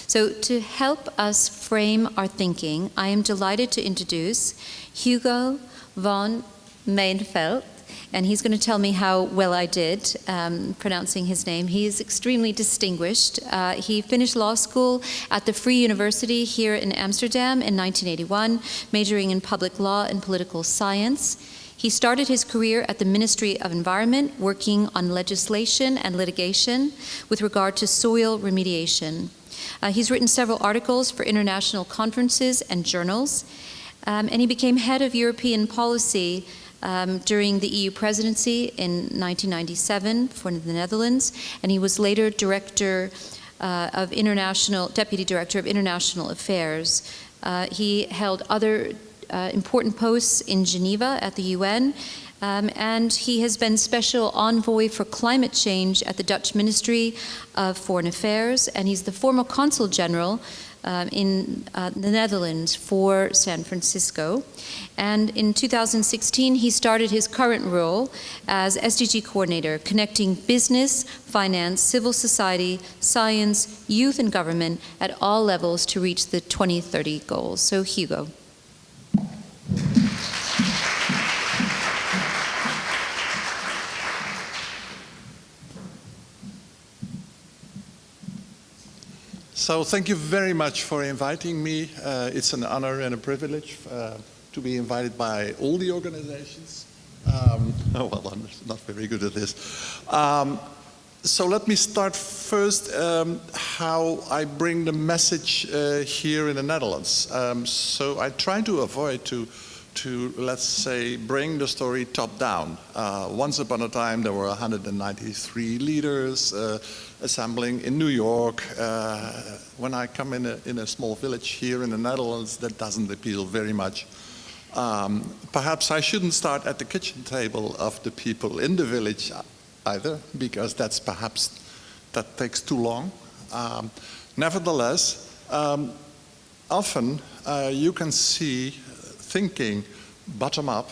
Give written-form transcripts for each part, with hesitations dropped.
So to help us frame our thinking, I am delighted to introduce Hugo von Meijenfeldt, and he's going to tell me how well I did pronouncing his name. He is extremely distinguished. He finished law school at the Free University here in Amsterdam in 1981, majoring in public law and political science. He started his career at the Ministry of Environment, working on legislation and litigation with regard to soil remediation. He's written several articles for international conferences and journals, and he became head of European policy during the EU presidency in 1997 for the Netherlands, and he was later Deputy Director of International Affairs. He held other important posts in Geneva at the UN, and he has been Special Envoy for Climate Change at the Dutch Ministry of Foreign Affairs, and he's the former Consul General in the Netherlands for San Francisco. And in 2016, he started his current role as SDG Coordinator, connecting business, finance, civil society, science, youth, and government at all levels to reach the 2030 goals. So, Hugo. So thank you very much for inviting me. It's an honor and a privilege to be invited by all the organizations. Well, I'm not very good at this. So let me start first how I bring the message here in the Netherlands. So I try to avoid to let's say, bring the story top down. Once upon a time, there were 193 leaders assembling in New York. When I come in a small village here in the Netherlands, that doesn't appeal very much. Perhaps I shouldn't start at the kitchen table of the people in the village either, because that takes too long. Nevertheless, often you can see thinking bottom up.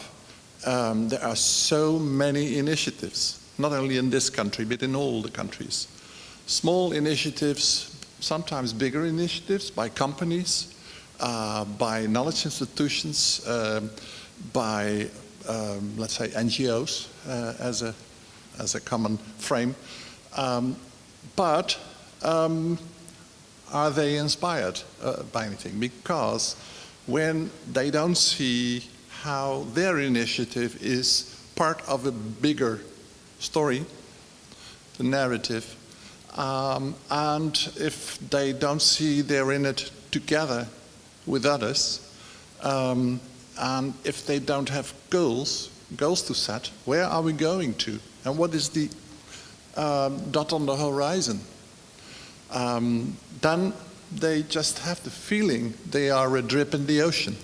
There are so many initiatives, not only in this country, but in all the countries. Small initiatives, sometimes bigger initiatives by companies, by knowledge institutions, by, let's say, NGOs as a common frame. But are they inspired by anything? Because when they don't see how their initiative is part of a bigger story, the narrative, and if they don't see they're in it together with others, and if they don't have goals to set, where are we going to? And what is the dot on the horizon? Then they just have the feeling they are a drip in the ocean.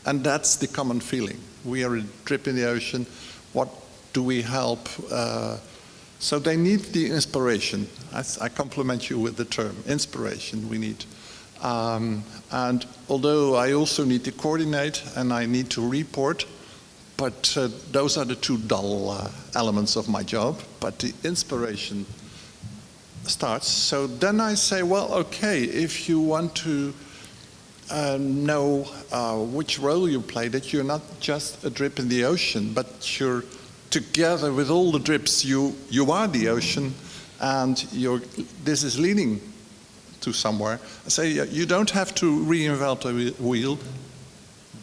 And that's the common feeling. We are a drip in the ocean. What do we help? So they need the inspiration. I compliment you with the term, inspiration we need. And although I also need to coordinate and I need to report, but those are the two dull elements of my job, but the inspiration starts. So then I say, well, okay, if you want to know which role you play, that you're not just a drip in the ocean, but you're together with all the drips, you are the ocean, and this is leading to somewhere. I say, you don't have to reinvent the wheel.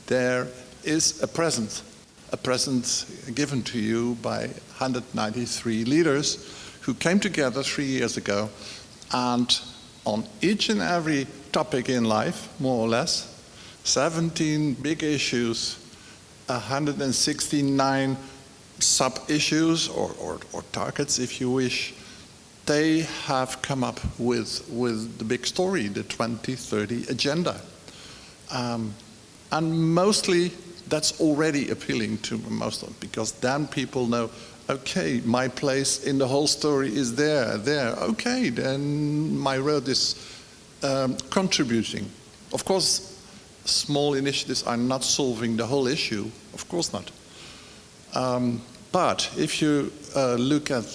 There is a present given to you by 193 leaders who came together 3 years ago, and on each and every topic in life, more or less, 17 big issues, 169 sub-issues or targets, if you wish, they have come up with the big story, the 2030 agenda. And mostly that's already appealing to most of them, because then people know, okay, my place in the whole story is there. Okay, then my role is contributing. Of course, small initiatives are not solving the whole issue. Of course not. But if you look at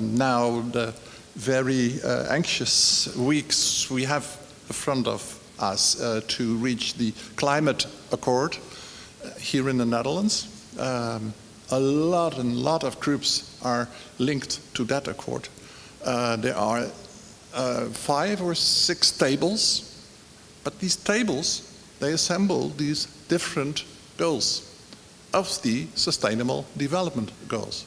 now the very anxious weeks we have front of us to reach the climate accord here in the Netherlands. A lot of groups are linked to that accord. There are 5 or 6 tables, but these tables, they assemble these different goals of the Sustainable Development Goals.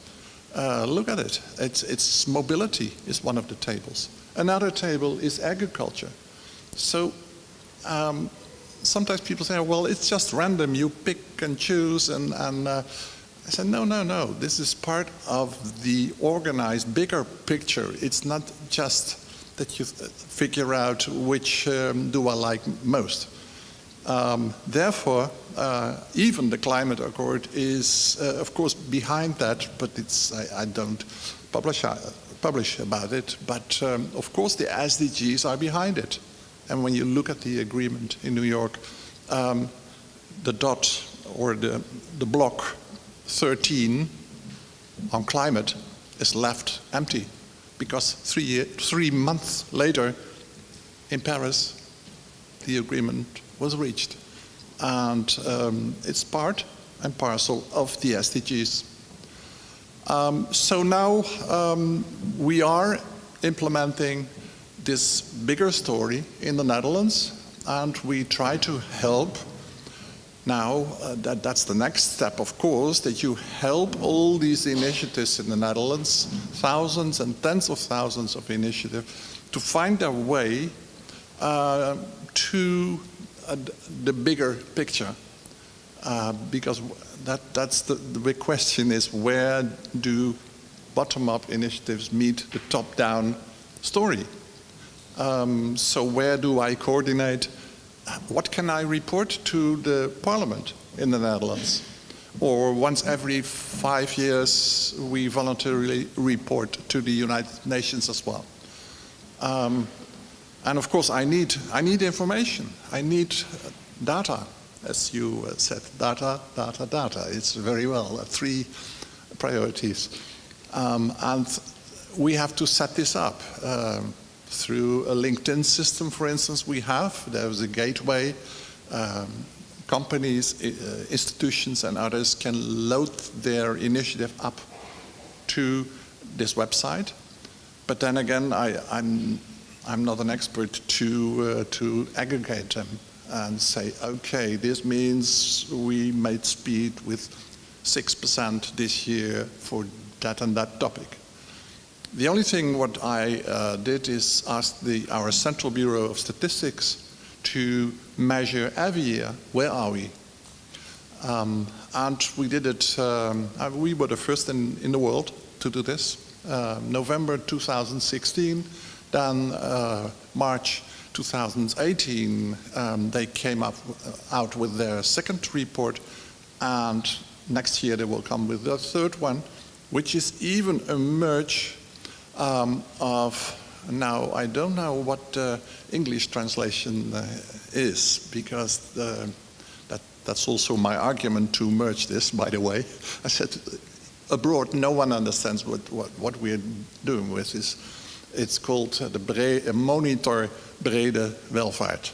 Look at it. It's mobility is one of the tables. Another table is agriculture. So sometimes people say, well, it's just random. You pick and choose. And I said, no. This is part of the organized, bigger picture. It's not just that you figure out which do I like most. Therefore, even the climate accord is, of course, behind that, but I don't publish about it. But of course, the SDGs are behind it. And when you look at the agreement in New York, the dot or the block 13 on climate is left empty because 3 months later in Paris, the agreement was reached. And it's part and parcel of the SDGs. So now we are implementing this bigger story in the Netherlands, and we try to help. Now, that's the next step, of course, that you help all these initiatives in the Netherlands, thousands and tens of thousands of initiatives, to find their way to the bigger picture. Because that's the big question is, where do bottom-up initiatives meet the top-down story? So where do I coordinate? What can I report to the parliament in the Netherlands? Or once every 5 years, we voluntarily report to the United Nations as well. And of course, I need information. I need data, as you said, data. It's very well, 3 priorities. And we have to set this up. Through a LinkedIn system, for instance, there's a gateway. Companies, institutions, and others can load their initiative up to this website. But then again, I'm not an expert to aggregate them and say, okay, this means we made speed with 6% this year for that and that topic. The only thing what I did is ask our Central Bureau of Statistics to measure every year, where are we? And we did it, we were the first in the world to do this. November 2016, then March 2018, they came out with their second report, and next year they will come with the third one, which is even a merge of, now I don't know what the English translation is, because that's also my argument to merge this, by the way. I said, abroad no one understands what we're doing with this. It's called the Monitor Brede Welvaart.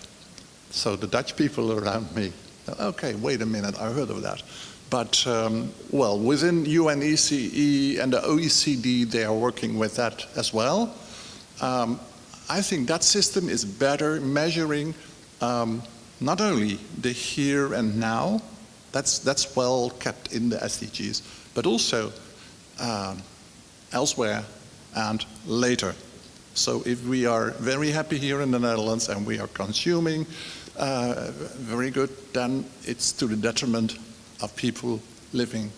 So the Dutch people around me, okay, wait a minute, I heard of that. But, well, within UNECE and the OECD, they are working with that as well. I think that system is better measuring not only the here and now, that's well kept in the SDGs, but also elsewhere and later. So if we are very happy here in the Netherlands and we are consuming very good, then it's to the detriment of people living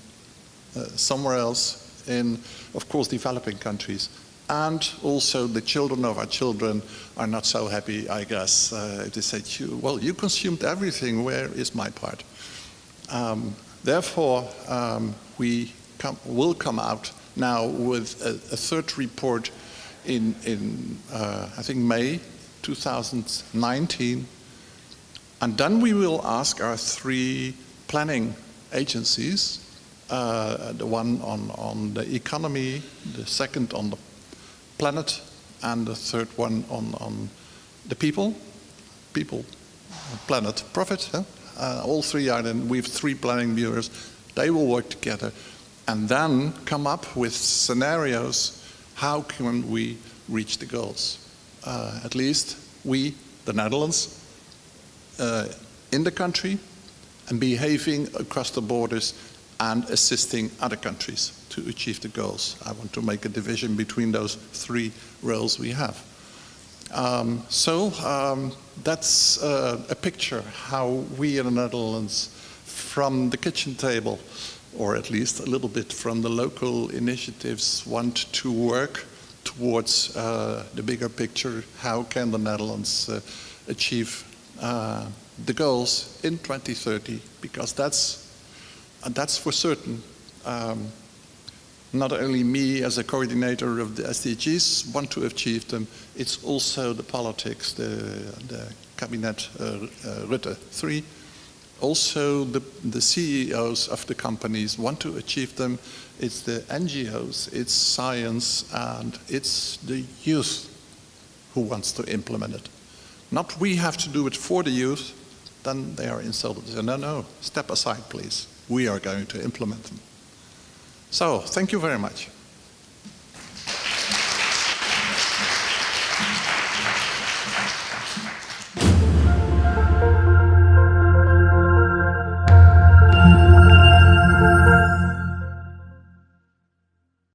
somewhere else in, of course, developing countries. And also the children of our children are not so happy, I guess, if they say, well, you consumed everything, where is my part? Therefore, we will come out now with a third report in I think, May 2019. And then we will ask our 3 planning agencies, the one on the economy, the second on the planet, and the third one on the people, people, planet, profit. All three are then, we have 3 planning bureaus. They will work together and then come up with scenarios. How can we reach the goals? At least we, the Netherlands, in the country and behaving across the borders and assisting other countries to achieve the goals. I want to make a division between those 3 roles we have. That's a picture how we in the Netherlands, from the kitchen table, or at least a little bit from the local initiatives, want to work towards the bigger picture. How can the Netherlands achieve the goals in 2030? Because that's for certain. Not only me as a coordinator of the SDGs want to achieve them, it's also the politics, the cabinet Rutte 3. Also the CEOs of the companies want to achieve them. It's the NGOs, it's science, and it's the youth who wants to implement it. Not we have to do it for the youth, then they are insulted. They say, no, step aside please. We are going to implement them. So, thank you very much.